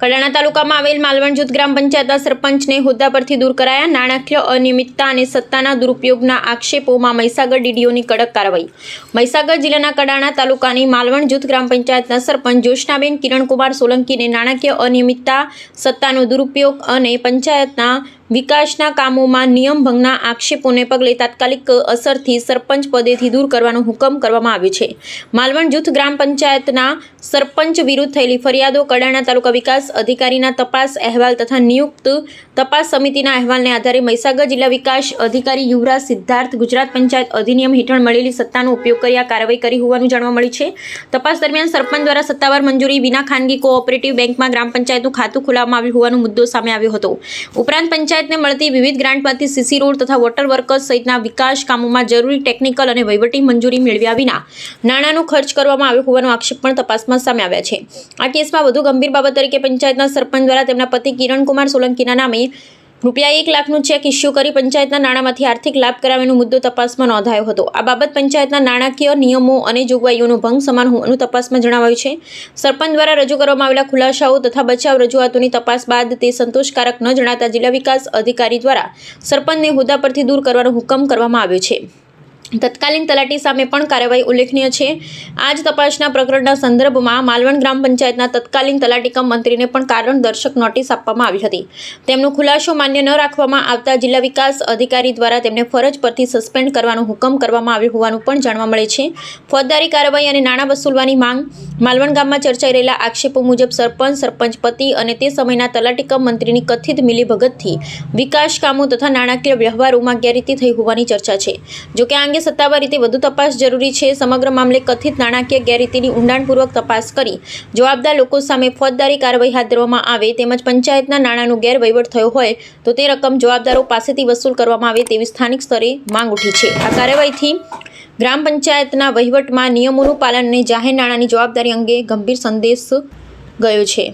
કડાણા તાલુકામાં આવેલ માલવણ જૂથ ગ્રામ પંચાયતના સરપંચને હોદ્દા પરથી દૂર કરાયા. નાણાકીય અનિયમિતતા અને સત્તાના દુરુપયોગના આક્ષેપોમાં મહીસાગર ડીડીઓની કડક કાર્યવાહી. મહીસાગર જિલ્લાના કડાણા તાલુકાની માલવણ જૂથ ગ્રામ પંચાયતના સરપંચ જ્યોત્સનાબેન કિરણકુમાર સોલંકીને નાણાકીય અનિયમિતતા, સત્તાનો દુરુપયોગ અને પંચાયતના વિકાસના કામોમાં નિયમ ભંગના આક્ષેપોને પગલે તાત્કાલિક અસરથી સરપંચ પદેથી દૂર કરવાનો હુકમ કરવામાં આવ્યો છે. માલવણ જૂથ ગ્રામ પંચાયતના સરપંચ વિરુદ્ધ થયેલી ફરિયાદો કડાણા તાલુકા વિકાસ અધિકારીના તપાસ અહેવાલ તથા નિયુક્ત તપાસ સમિતિના અહેવાલને આધારે મહીસાગર જિલ્લા વિકાસ અધિકારી યુવરાજ સિદ્ધાર્થ ગુજરાત પંચાયત અધિનિયમ હેઠળ મળેલી સત્તાનો ઉપયોગ કરી આ કાર્યવાહી કરી હોવાનું જાણવા મળ્યું છે. તપાસ દરમિયાન સરપંચ દ્વારા સત્તાવાર મંજૂરી વિના ખાનગી કોઓપરેટિવ બેંકમાં ગ્રામ પંચાયતનું ખાતું ખોલાવવામાં આવ્યું હોવાનો મુદ્દો સામે આવ્યો હતો. ઉપરાંત પંચાયતને મળતી વિવિધ ગ્રાન્ટમાંથી સીસી રોડ તથા વોટર વર્કર્સ સહિતના વિકાસ કામોમાં જરૂરી ટેકનિકલ અને વહીવટી મંજૂરી મેળવ્યા વિના નાણાંનો ખર્ચ કરવામાં આવ્યો હોવાનો આક્ષેપ પણ તપાસમાં સામે આવ્યા છે. આ કેસમાં વધુ ગંભીર બાબત તરીકે પંચાયતના સરપંચ દ્વારા તેમના પતિ કિરણકુમાર સોલંકીના નામે રૂપિયા 1 લાખનું ચેક ઇસ્યુ કરી પંચાયતના નાણાંમાંથી આર્થિક લાભ કરાવવાનો મુદ્દો તપાસમાં નોંધાયો હતો. આ બાબત પંચાયતના નાણાકીય નિયમો અને જોગવાઈઓનો ભંગ સમાન હોવાનું તપાસમાં જણાવાયું છે. સરપંચ દ્વારા રજૂ કરવામાં આવેલા ખુલાસાઓ તથા બચાવ રજૂઆતોની તપાસ બાદ તે સંતોષકારક ન જણાતા જિલ્લા વિકાસ અધિકારી દ્વારા સરપંચને હોદ્દા પરથી દૂર કરવાનો હુકમ કરવામાં આવ્યો છે. તત્કાલીન તલાટી સામે પણ કાર્યવાહી ઉલ્લેખનીય છે. આ જ તપાસના પ્રકરણના સંદર્ભમાં માલવણ ગ્રામ પંચાયતના તત્કાલીન તલાટી કમ મંત્રીને પણ કારણદર્શક નોટિસ આપવામાં આવી હતી. તેમનો ખુલાસો માન્ય ન રાખવામાં આવતા જિલ્લા વિકાસ અધિકારી દ્વારા તેમને ફરજ પરથી સસ્પેન્ડ કરવાનો હુકમ કરવામાં આવ્યો હોવાનું પણ જાણવા મળે છે. ફોજદારી કાર્યવાહી અને નાણાં વસૂલવાની માંગ. માલવણ ગામમાં ચર્ચાઈ રહેલા આક્ષેપો મુજબ સરપંચ પતિ અને તે સમયના તલાટી કમ મંત્રીની કથિત મિલીભગતથી વિકાસ કામો તથા નાણાકીય વ્યવહારોમાં ગેરરીતિ થઈ હોવાની ચર્ચા છે. જોકે આ અંગે સત્તાવાર રીતે વધુ તપાસ જરૂરી છે. સમગ્ર મામલે કથિત નાણાકીય ગેરરીતિની ઊંડાણપૂર્વક તપાસ કરી જવાબદાર લોકો સામે ફોજદારી કાર્યવાહી હાથ ધરવામાં આવે તેમજ પંચાયતના નાણાંનો ગેરવહીવટ થયો હોય તો તે રકમ જવાબદારો પાસેથી વસૂલ કરવામાં આવે તેવી સ્થાનિક સ્તરે માંગ ઉઠી છે. આ કાર્યવાહીથી ગ્રામ પંચાયતના વહીવટમાં નિયમોનું પાલન અને જાહેર નાણાંની જવાબદારી અંગે ગંભીર સંદેશ ગયો છે.